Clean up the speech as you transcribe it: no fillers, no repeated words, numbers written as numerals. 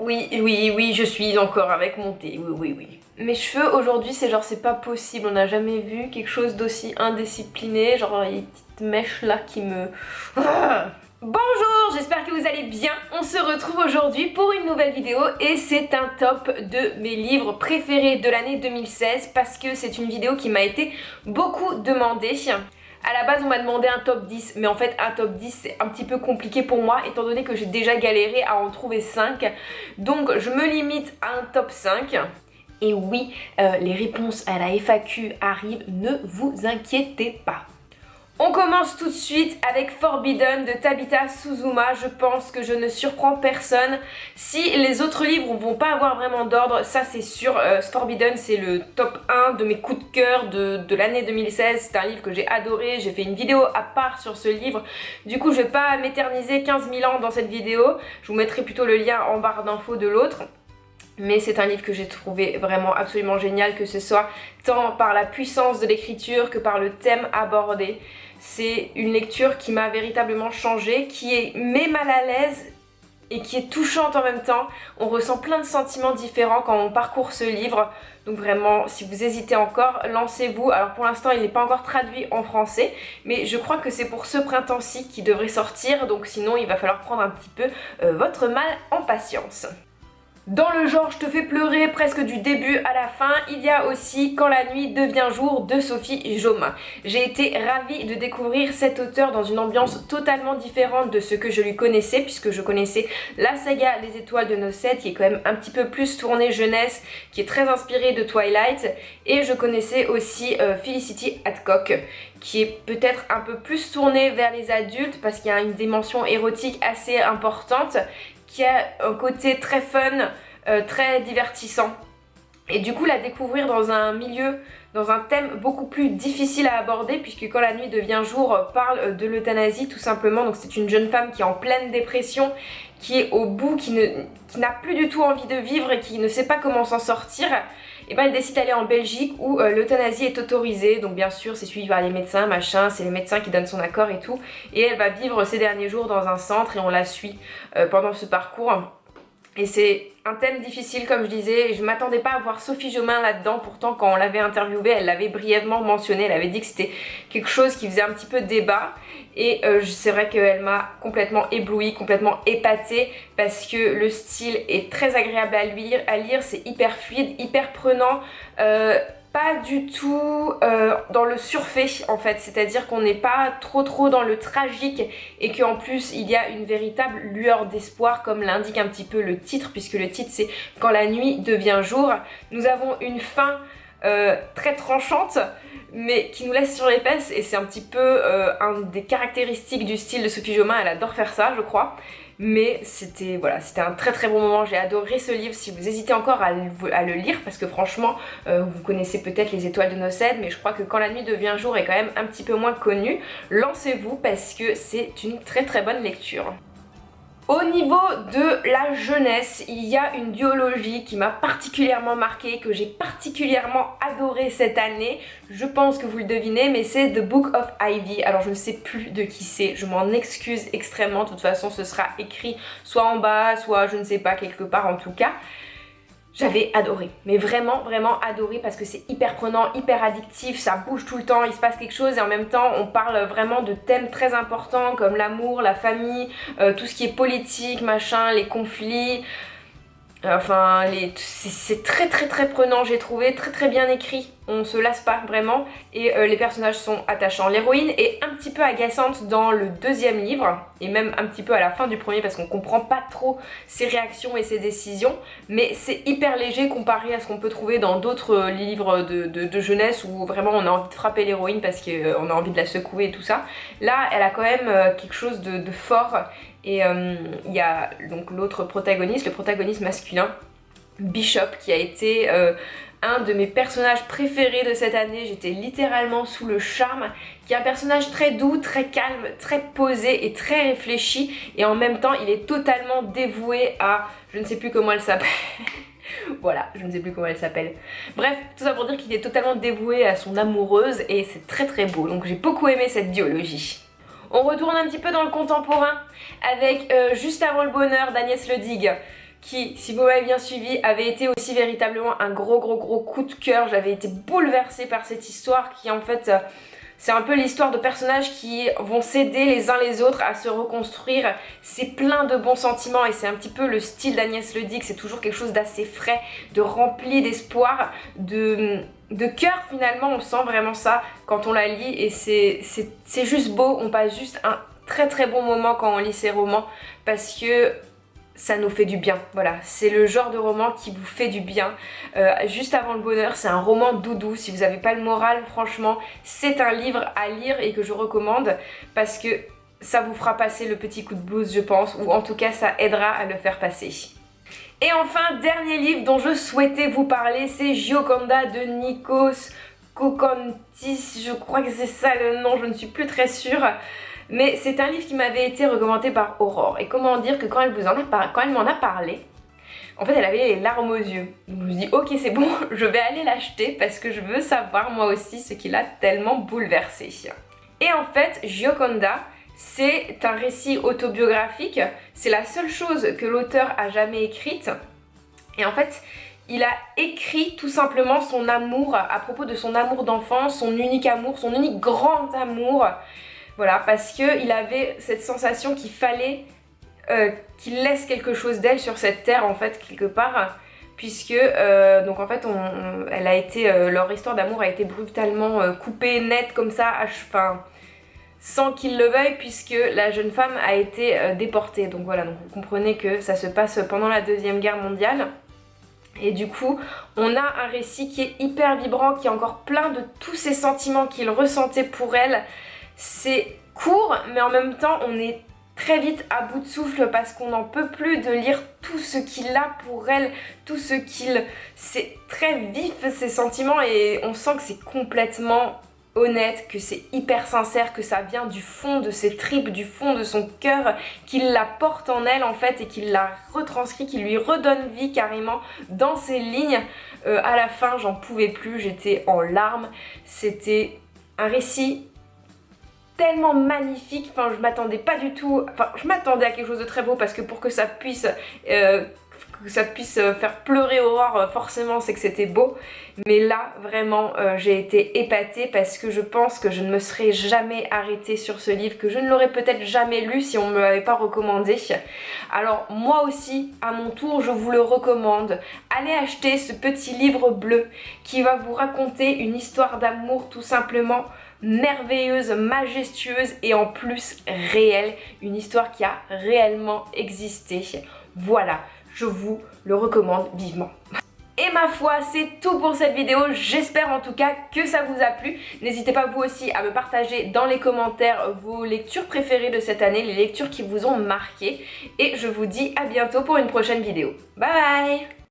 Oui, je suis encore avec mon thé, oui. Mes cheveux aujourd'hui, c'est genre, c'est pas possible, on n'a jamais vu quelque chose d'aussi indiscipliné, genre les petites mèches là qui me... Bonjour, j'espère que vous allez bien. On se retrouve aujourd'hui pour une nouvelle vidéo et c'est un top de mes livres préférés de l'année 2016 parce que c'est une vidéo qui m'a été beaucoup demandée. À la base on m'a demandé un top 10 mais en fait un top 10 c'est un petit peu compliqué pour moi étant donné que j'ai déjà galéré à en trouver 5. Donc je me limite à un top 5. Et oui, les réponses à la FAQ arrivent, ne vous inquiétez pas. On commence tout de suite avec Forbidden de Tabitha Suzuma. Je pense que je ne surprends personne. Si les autres livres vont pas avoir vraiment d'ordre, ça c'est sûr. Forbidden c'est le top 1 de mes coups de cœur de l'année 2016. C'est un livre que j'ai adoré. J'ai fait une vidéo à part sur ce livre. Du coup je vais pas m'éterniser 15 000 ans dans cette vidéo. Je vous mettrai plutôt le lien en barre d'infos de l'autre. Mais c'est un livre que j'ai trouvé vraiment absolument génial, que ce soit tant par la puissance de l'écriture que par le thème abordé. C'est une lecture qui m'a véritablement changée, qui met mal à l'aise et qui est touchante en même temps. On ressent plein de sentiments différents quand on parcourt ce livre. Donc vraiment, si vous hésitez encore, lancez-vous. Alors pour l'instant, il n'est pas encore traduit en français, mais je crois que c'est pour ce printemps-ci qu'il devrait sortir. Donc sinon, il va falloir prendre un petit peu votre mal en patience. Dans le genre je te fais pleurer presque du début à la fin, il y a aussi Quand la nuit devient jour de Sophie Jomain. J'ai été ravie de découvrir cet auteur dans une ambiance totalement différente de ce que je lui connaissais, puisque je connaissais la saga Les Étoiles de Nocède qui est quand même un petit peu plus tournée jeunesse, qui est très inspirée de Twilight, et je connaissais aussi Felicity Hadcock qui est peut-être un peu plus tournée vers les adultes parce qu'il y a une dimension érotique assez importante, qui a un côté très fun, très divertissant. Et du coup la découvrir dans un milieu, dans un thème beaucoup plus difficile à aborder, puisque Quand la nuit devient jour parle de l'euthanasie tout simplement. Donc c'est une jeune femme qui est en pleine dépression, qui est au bout, qui n'a plus du tout envie de vivre et qui ne sait pas comment s'en sortir. Et ben elle décide d'aller en Belgique où l'euthanasie est autorisée. Donc bien sûr c'est suivi par les médecins, machin, c'est les médecins qui donnent son accord et tout. Et elle va vivre ses derniers jours dans un centre et on la suit pendant ce parcours. Et c'est un thème difficile comme je disais, je m'attendais pas à voir Sophie Jomain là-dedans, pourtant quand on l'avait interviewée, elle l'avait brièvement mentionné, elle avait dit que c'était quelque chose qui faisait un petit peu débat, et c'est vrai qu'elle m'a complètement éblouie, complètement épatée, parce que le style est très agréable à lire, c'est hyper fluide, hyper prenant, pas du tout dans le surfait en fait, c'est-à-dire qu'on n'est pas trop dans le tragique et qu'en plus il y a une véritable lueur d'espoir comme l'indique un petit peu le titre, puisque le titre c'est Quand la nuit devient jour. Nous avons une fin très tranchante mais qui nous laisse sur les fesses, et c'est un petit peu un des caractéristiques du style de Sophie Jomain, elle adore faire ça je crois. Mais c'était voilà, c'était un très bon moment, j'ai adoré ce livre. Si vous hésitez encore à le lire, parce que franchement vous connaissez peut-être Les Étoiles de Nocède, mais je crois que Quand la nuit devient jour est quand même un petit peu moins connu, lancez-vous parce que c'est une très bonne lecture. Au niveau de la jeunesse, il y a une duologie qui m'a particulièrement marquée, que j'ai particulièrement adorée cette année. Je pense que vous le devinez, mais c'est The Book of Ivy. Alors je ne sais plus de qui c'est, je m'en excuse extrêmement. De toute façon, ce sera écrit soit en bas, soit je ne sais pas, quelque part en tout cas. J'avais adoré, mais vraiment adoré, parce que c'est hyper prenant, hyper addictif, ça bouge tout le temps, il se passe quelque chose et en même temps on parle vraiment de thèmes très importants comme l'amour, la famille, tout ce qui est politique, machin, les conflits. Enfin, c'est très prenant, j'ai trouvé, très bien écrit, on se lasse pas vraiment, et les personnages sont attachants. L'héroïne est un petit peu agaçante dans le deuxième livre, et même un petit peu à la fin du premier, parce qu'on comprend pas trop ses réactions et ses décisions, mais c'est hyper léger comparé à ce qu'on peut trouver dans d'autres livres de jeunesse, où vraiment on a envie de frapper l'héroïne parce qu'on a envie de la secouer et tout ça. Là, elle a quand même quelque chose de fort. Et il y a donc l'autre protagoniste, le protagoniste masculin, Bishop, qui a été un de mes personnages préférés de cette année. J'étais littéralement sous le charme, qui est un personnage très doux, très calme, très posé et très réfléchi, et en même temps il est totalement dévoué à, je ne sais plus comment elle s'appelle. Voilà, je ne sais plus comment elle s'appelle. Bref, tout ça pour dire qu'il est totalement dévoué à son amoureuse, et c'est très beau, donc j'ai beaucoup aimé cette duologie. On retourne un petit peu dans le contemporain avec Juste avant le bonheur d'Agnès Ledig. qui, si vous m'avez bien suivi, avait été aussi véritablement un gros coup de cœur. J'avais été bouleversée par cette histoire qui en fait... c'est un peu l'histoire de personnages qui vont s'aider les uns les autres à se reconstruire. C'est plein de bons sentiments et c'est un petit peu le style d'Agnès Le Dic. C'est toujours quelque chose d'assez frais, de rempli d'espoir, de cœur finalement. On sent vraiment ça quand on la lit et c'est juste beau. On passe juste un très bon moment quand on lit ces romans parce que ça nous fait du bien, voilà, c'est le genre de roman qui vous fait du bien. Juste avant le bonheur, c'est un roman doudou, si vous n'avez pas le moral, franchement, c'est un livre à lire et que je recommande parce que ça vous fera passer le petit coup de blues, je pense, ou en tout cas ça aidera à le faire passer. Et enfin, dernier livre dont je souhaitais vous parler, c'est Gioconda de Nikos Kokontis, je crois que c'est ça le nom, je ne suis plus très sûre. Mais c'est un livre qui m'avait été recommandé par Aurore. Et comment dire que quand elle m'en a parlé, en fait elle avait les larmes aux yeux. Donc je me suis dit ok c'est bon, je vais aller l'acheter parce que je veux savoir moi aussi ce qui l'a tellement bouleversée. Et en fait Gioconda, c'est un récit autobiographique. C'est la seule chose que l'auteur a jamais écrite. Et en fait... il a écrit tout simplement son amour à propos de son amour d'enfance, son unique amour, son unique grand amour. Voilà, parce qu'il avait cette sensation qu'il fallait qu'il laisse quelque chose d'elle sur cette terre en fait, quelque part. Puisque, donc en fait, elle a été, leur histoire d'amour a été brutalement coupée, nette comme ça, enfin... sans qu'il le veuille puisque la jeune femme a été déportée. Donc voilà, donc vous comprenez que ça se passe pendant la Deuxième Guerre mondiale. Et du coup, on a un récit qui est hyper vibrant, qui est encore plein de tous ces sentiments qu'il ressentait pour elle. C'est court, mais en même temps, on est très vite à bout de souffle parce qu'on n'en peut plus de lire tout ce qu'il a pour elle, tout ce qu'il... C'est très vif ces sentiments et on sent que c'est complètement honnête, que c'est hyper sincère, que ça vient du fond de ses tripes, du fond de son cœur, qu'il la porte en elle en fait et qu'il la retranscrit, qu'il lui redonne vie carrément dans ses lignes. À la fin, j'en pouvais plus, j'étais en larmes. C'était un récit tellement magnifique, enfin je m'attendais pas du tout, enfin je m'attendais à quelque chose de très beau parce que pour que ça puisse faire pleurer Aurore, forcément c'est que c'était beau, mais là vraiment j'ai été épatée parce que je pense que je ne me serais jamais arrêtée sur ce livre, que je ne l'aurais peut-être jamais lu si on ne me l'avait pas recommandé. Alors moi aussi à mon tour je vous le recommande, allez acheter ce petit livre bleu qui va vous raconter une histoire d'amour tout simplement merveilleuse, majestueuse et en plus réelle, une histoire qui a réellement existé. Voilà, je vous le recommande vivement. Et ma foi, c'est tout pour cette vidéo, j'espère en tout cas que ça vous a plu. N'hésitez pas vous aussi à me partager dans les commentaires vos lectures préférées de cette année, les lectures qui vous ont marqué. Et je vous dis à bientôt pour une prochaine vidéo. Bye bye!